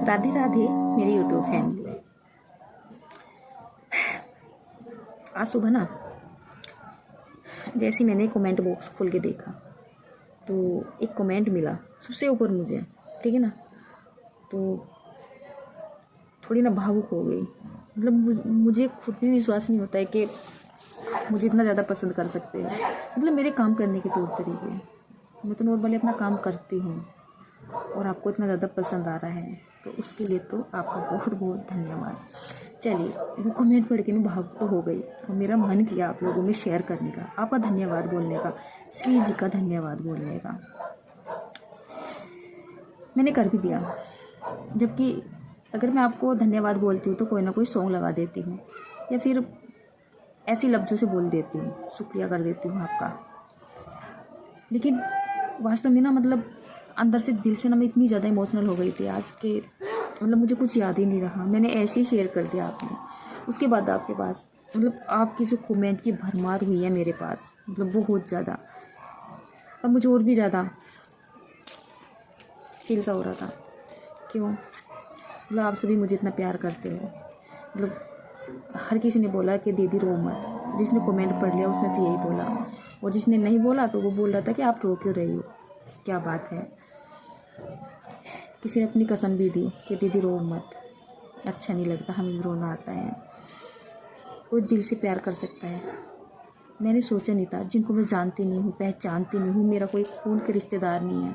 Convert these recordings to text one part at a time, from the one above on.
राधे राधे मेरी YouTube family. आज सुबह ना जैसे मैंने कमेंट बॉक्स खोल के देखा तो एक कमेंट मिला सबसे ऊपर मुझे, ठीक है ना। तो थोड़ी ना भावुक हो गई। मतलब मुझे खुद भी विश्वास नहीं होता है कि मुझे इतना ज़्यादा पसंद कर सकते हो। मतलब मेरे काम करने के तौर तरीके, मैं तो नॉर्मली अपना काम करती हूँ और आपको इतना ज़्यादा पसंद आ रहा है तो उसके लिए तो आपका बहुत बहुत धन्यवाद। चलिए, वो कमेंट पढ़ के मैं भावुक तो हो गई और मेरा मन किया आप लोगों में शेयर करने का, आपका धन्यवाद बोलने का, श्री जी का धन्यवाद बोलने का। मैंने कर भी दिया। जबकि अगर मैं आपको धन्यवाद बोलती हूँ तो कोई ना कोई सॉन्ग लगा देती हूँ या फिर ऐसी लफ्ज़ों से बोल देती हूँ, शुक्रिया कर देती हूँ आपका। लेकिन वास्तव में ना मतलब अंदर से, दिल से ना मैं इतनी ज़्यादा इमोशनल हो गई थी आज के, मतलब मुझे कुछ याद ही नहीं रहा। मैंने ऐसे ही शेयर कर दिया आपने। उसके बाद आपके पास मतलब आपकी जो कमेंट की भरमार हुई है मेरे पास, मतलब बहुत ज़्यादा, तब मुझे और भी ज़्यादा फील सा हो रहा था। क्यों? मतलब आप सभी मुझे इतना प्यार करते हो। मतलब हर किसी ने बोला कि दीदी रो मत। जिसने कमेंट पढ़ लिया उसने तो यही बोला, और जिसने नहीं बोला तो वो बोल रहा था कि आप रो क्यों रही हो, क्या बात है। किसी ने अपनी कसम भी दी कि दीदी रो मत, अच्छा नहीं लगता, हमें भी रोना आता है। कोई दिल से प्यार कर सकता है? मैंने सोचा नहीं था, जिनको मैं जानती नहीं हूँ, पहचानती नहीं हूँ, मेरा कोई खून का रिश्तेदार नहीं है,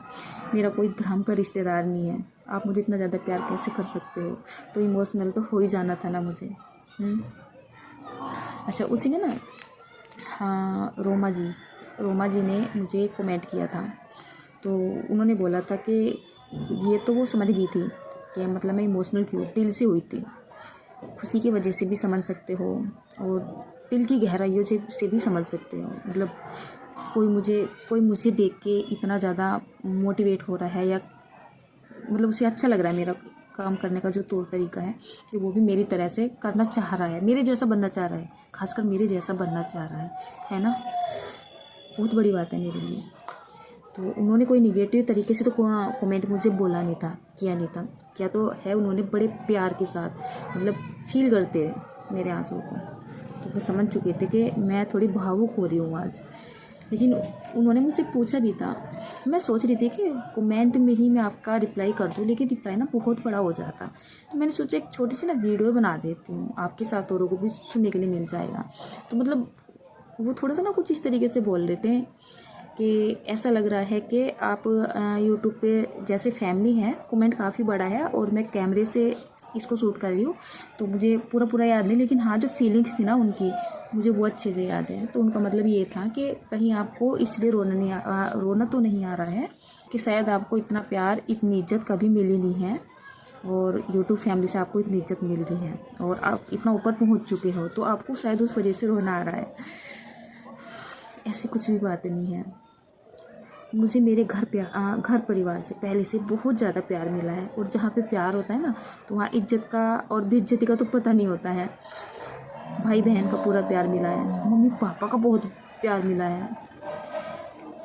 मेरा कोई धर्म का रिश्तेदार नहीं है, आप मुझे इतना ज़्यादा प्यार कैसे कर सकते हो। तो इमोशनल तो हो ही जाना था ना मुझे। अच्छा, उसी में ना, हाँ, रोमा जी ने मुझे कमेंट किया था। तो उन्होंने बोला था कि ये तो वो समझ गई थी कि मतलब मैं इमोशनल क्यों, दिल से हुई थी। खुशी की वजह से भी समझ सकते हो और दिल की गहराइयों से भी समझ सकते हो। मतलब कोई मुझे देख के इतना ज़्यादा मोटिवेट हो रहा है, या मतलब उसे अच्छा लग रहा है मेरा काम करने का जो तौर तरीका है, कि वो भी मेरी तरह से करना चाह रहा है, मेरे जैसा बनना चाह रहा है, खासकर मेरे जैसा बनना चाह रहा है ना। बहुत बड़ी बात है मेरे लिए। तो उन्होंने कोई निगेटिव तरीके से तो कमेंट मुझे बोला नहीं था, किया नहीं था। क्या तो है, उन्होंने बड़े प्यार के साथ मतलब फील करते मेरे आंसू को, तो वो समझ चुके थे कि मैं थोड़ी भावुक हो रही हूँ आज। लेकिन उन्होंने मुझसे पूछा भी था। मैं सोच रही थी कि कमेंट में ही मैं आपका रिप्लाई कर दूँ, लेकिन रिप्लाई ना बहुत बड़ा हो जाता। तो मैंने सोचा एक छोटी सी ना वीडियो बना देती हूँ, आपके साथ औरों को भी सुनने के लिए मिल जाएगा। तो मतलब वो थोड़ा सा ना कुछ इस तरीके से बोल रहे थे कि ऐसा लग रहा है कि आप यूट्यूब पे जैसे फैमिली है, कमेंट काफ़ी बड़ा है और मैं कैमरे से इसको शूट कर रही हूँ, तो मुझे पूरा याद नहीं, लेकिन हाँ जो फीलिंग्स थी ना उनकी, मुझे वो अच्छे से याद है। तो उनका मतलब ये था कि कहीं आपको इसलिए रोना तो नहीं आ रहा है कि शायद आपको इतना प्यार, इतनी इज्जत कभी मिली नहीं है, और यूट्यूब फैमिली से आपको इतनी इज्जत मिल रही है और आप इतना ऊपर पहुँच चुके हो, तो आपको शायद उस वजह से रोना आ रहा है। ऐसी कुछ भी बातें नहीं है। मुझे मेरे घर परिवार से पहले से बहुत ज़्यादा प्यार मिला है, और जहाँ पे प्यार होता है ना तो वहाँ इज्जत का और बेइज्जती का तो पता नहीं होता है। भाई बहन का पूरा प्यार मिला है, मम्मी पापा का बहुत प्यार मिला है,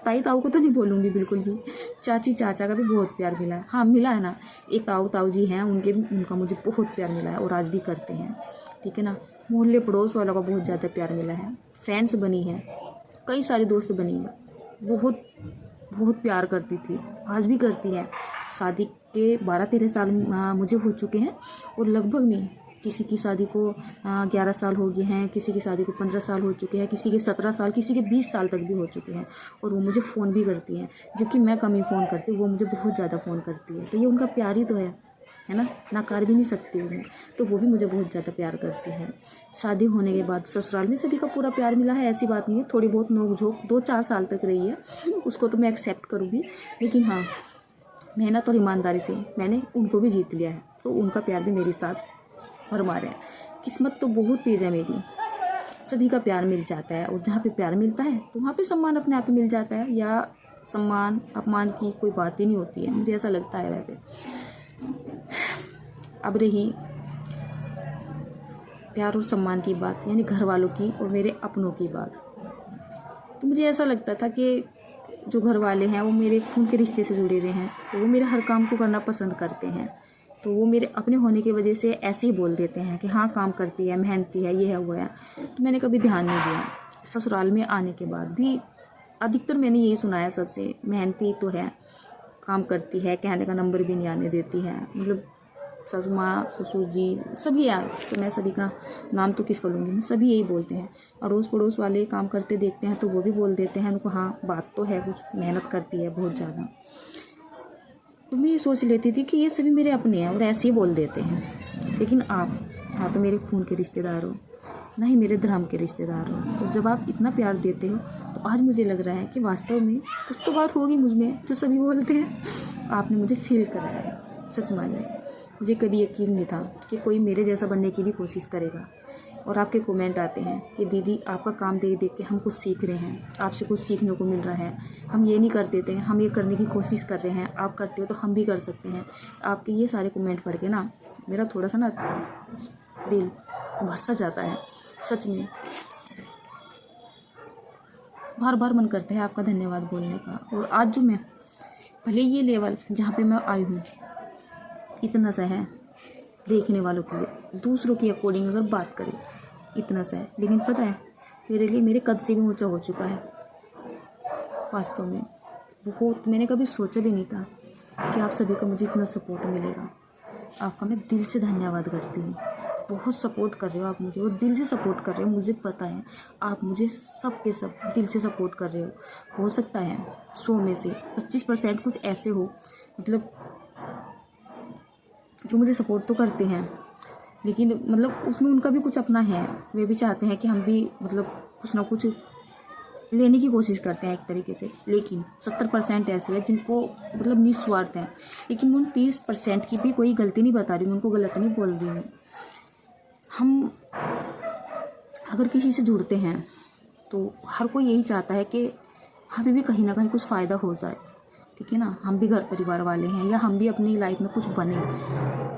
ताई ताऊ को तो नहीं बोलूँगी बिल्कुल भी, चाची चाचा का भी बहुत प्यार मिला है। हाँ मिला है ना, एक ताऊ जी हैं, उनका मुझे बहुत प्यार मिला है और आज भी करते हैं, ठीक है ना। मोहल्ले पड़ोस वालों का बहुत ज़्यादा प्यार मिला है, फ्रेंड्स बनी है, कई सारी दोस्त बनी है, बहुत बहुत प्यार करती थी, आज भी करती है। शादी के 12-13 साल मुझे हो चुके हैं, और लगभग में किसी की शादी को 11 साल हो गए हैं, किसी की शादी को 15 साल हो चुके हैं, किसी के 17 साल, किसी के 20 साल तक भी हो चुके हैं, और वो मुझे फ़ोन भी करती हैं। जबकि मैं कम ही फ़ोन करती हूँ, वो मुझे बहुत ज़्यादा फ़ोन करती है। तो ये उनका प्यार ही तो है ना, नकार भी नहीं सकती उन्हें। तो वो भी मुझे बहुत ज़्यादा प्यार करती है। शादी होने के बाद ससुराल में सभी का पूरा प्यार मिला है, ऐसी बात नहीं है। थोड़ी बहुत नोक झोंक 2-4 साल तक रही है, उसको तो मैं एक्सेप्ट करूँगी, लेकिन हाँ मेहनत और ईमानदारी से मैंने उनको भी जीत लिया है, तो उनका प्यार भी मेरे साथ भरमार है। किस्मत तो बहुत तेज़ है मेरी, सभी का प्यार मिल जाता है, और जहाँ पे प्यार मिलता है तो वहाँ पे सम्मान अपने आप ही मिल जाता है, या सम्मान अपमान की कोई बात ही नहीं होती है, मुझे ऐसा लगता है वैसे। अब रही प्यार और सम्मान की बात, यानी घर वालों की और मेरे अपनों की बात, तो मुझे ऐसा लगता था कि जो घर वाले हैं वो मेरे खून के रिश्ते से जुड़े हुए हैं, तो वो मेरे हर काम को करना पसंद करते हैं। तो वो मेरे अपने होने की वजह से ऐसे ही बोल देते हैं कि हाँ काम करती है, मेहनती है, ये है वो है। तो मैंने कभी ध्यान नहीं दिया। ससुराल में आने के बाद भी अधिकतर मैंने यही सुना है सबसे, मेहनती तो है, काम करती है, कहने का नंबर भी नहीं आने देती है। मतलब सासू माँ, ससुर जी, सभी यार, मैं सभी का नाम तो किसका लूँगी, मैं सभी यही बोलते हैं। अड़ोस पड़ोस वाले काम करते देखते हैं तो वो भी बोल देते हैं उनको, हाँ बात तो है, कुछ मेहनत करती है बहुत ज़्यादा। तो मैं ये सोच लेती थी कि ये सभी मेरे अपने हैं और ऐसे ही बोल देते हैं। लेकिन आप ना तो मेरे खून के रिश्तेदार हो, ना ही मेरे धर्म के रिश्तेदार हो। और जब आप इतना प्यार देते हो तो आज मुझे लग रहा है कि वास्तव में कुछ तो बात होगी मुझ में जो सभी बोलते हैं। आपने मुझे फील कराया है, सच मानिए। मुझे कभी यकीन नहीं था कि कोई मेरे जैसा बनने की भी कोशिश करेगा। और आपके कमेंट आते हैं कि दीदी आपका काम देख देख के हम कुछ सीख रहे हैं, आपसे कुछ सीखने को मिल रहा है, हम ये नहीं कर देते हैं, हम ये करने की कोशिश कर रहे हैं, आप करते हो तो हम भी कर सकते हैं। आपके ये सारे कमेंट पढ़ के ना मेरा थोड़ा सा ना दिल भर सा जाता है, सच में। बार बार मन करता है आपका धन्यवाद बोलने का। और आज जो मैं भले ये लेवल जहाँ पे मैं आई हूँ इतना सा है देखने वालों के लिए, दूसरों की अकॉर्डिंग अगर बात करें इतना सा है, लेकिन पता है मेरे लिए मेरे कद से भी ऊंचा हो चुका है वास्तव में। बहुत मैंने कभी सोचा भी नहीं था कि आप सभी का मुझे इतना सपोर्ट मिलेगा। आपका मैं दिल से धन्यवाद करती हूँ। बहुत सपोर्ट कर रहे हो आप मुझे, और दिल से सपोर्ट कर रहे हो, मुझे पता है आप मुझे सब के सब दिल से सपोर्ट कर रहे हो सकता है 100 में से 25% कुछ ऐसे हो, मतलब जो मुझे सपोर्ट तो करते हैं, लेकिन मतलब उसमें उनका भी कुछ अपना है। वे भी चाहते हैं कि हम भी मतलब कुछ ना कुछ लेने की कोशिश करते हैं एक तरीके से। लेकिन 70% ऐसे हैं जिनको मतलब निस्वार्थ हैं। लेकिन उन 30% की भी कोई गलती नहीं बता रही हूँ, उनको गलत नहीं बोल रही हूँ। हम अगर किसी से जुड़ते हैं तो हर कोई यही चाहता है कि हमें भी कहीं ना कहीं कुछ फ़ायदा हो जाए, ठीक है ना। हम भी घर परिवार वाले हैं, या हम भी अपनी लाइफ में कुछ बने,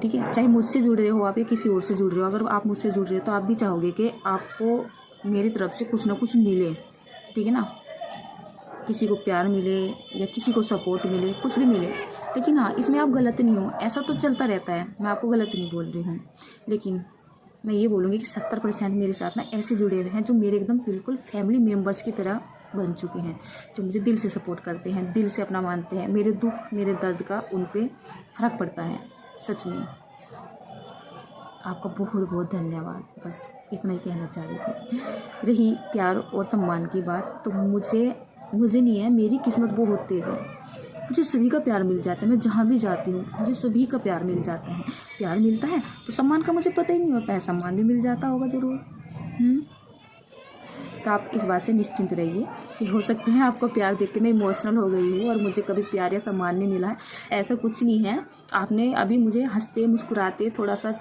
ठीक है। चाहे मुझसे जुड़ रहे हो आप या किसी और से जुड़ रहे हो, अगर आप मुझसे जुड़ रहे हो तो आप भी चाहोगे कि आपको मेरी तरफ से कुछ ना कुछ मिले, ठीक है ना। किसी को प्यार मिले या किसी को सपोर्ट मिले, कुछ भी मिले। लेकिन हाँ, इसमें आप गलत नहीं हो, ऐसा तो चलता रहता है, मैं आपको गलत नहीं बोल रही हूँ। लेकिन मैं ये बोलूँगी कि 70% मेरे साथ ना ऐसे जुड़े हुए हैं जो मेरे एकदम बिल्कुल फैमिली मेम्बर्स की तरह बन चुके हैं, जो मुझे दिल से सपोर्ट करते हैं, दिल से अपना मानते हैं। मेरे दुख मेरे दर्द का उन पे फ़र्क पड़ता है, सच में। आपका बहुत बहुत धन्यवाद, बस इतना ही कहना चाह रही थी। रही प्यार और सम्मान की बात, तो मुझे नहीं है, मेरी किस्मत बहुत तेज़ है। मुझे सभी का प्यार मिल जाता है, मैं जहाँ भी जाती हूँ मुझे सभी का प्यार मिल जाता है। प्यार मिलता है तो सम्मान का मुझे पता ही नहीं होता है, सम्मान भी मिल जाता होगा ज़रूर। तो आप इस बात से निश्चिंत रहिए कि हो सकता है आपको प्यार देख के मैं इमोशनल हो गई हूँ और मुझे कभी प्यार या सम्मान नहीं मिला है, ऐसा कुछ नहीं है। आपने अभी मुझे हंसते मुस्कुराते थोड़ा सा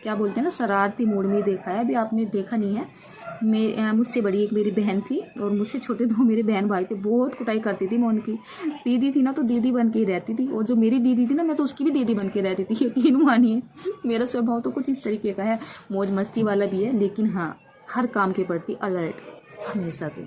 क्या बोलते हैं ना, शरारती मूड में देखा है, अभी आपने देखा नहीं है। मुझसे बड़ी एक मेरी बहन थी और मुझसे छोटे 2 मेरे बहन भाई थे। बहुत कुटाई करती थी मैं उनकी। दीदी थी ना तो दीदी बन के ही रहती थी, और जो मेरी दीदी थी ना मैं तो उसकी भी दीदी बन के रहती थी, यकीन मानिए। मेरा स्वभाव तो कुछ इस तरीके का है, मौज मस्ती वाला भी है, लेकिन हाँ हर काम के प्रति अलर्ट हमेशा से।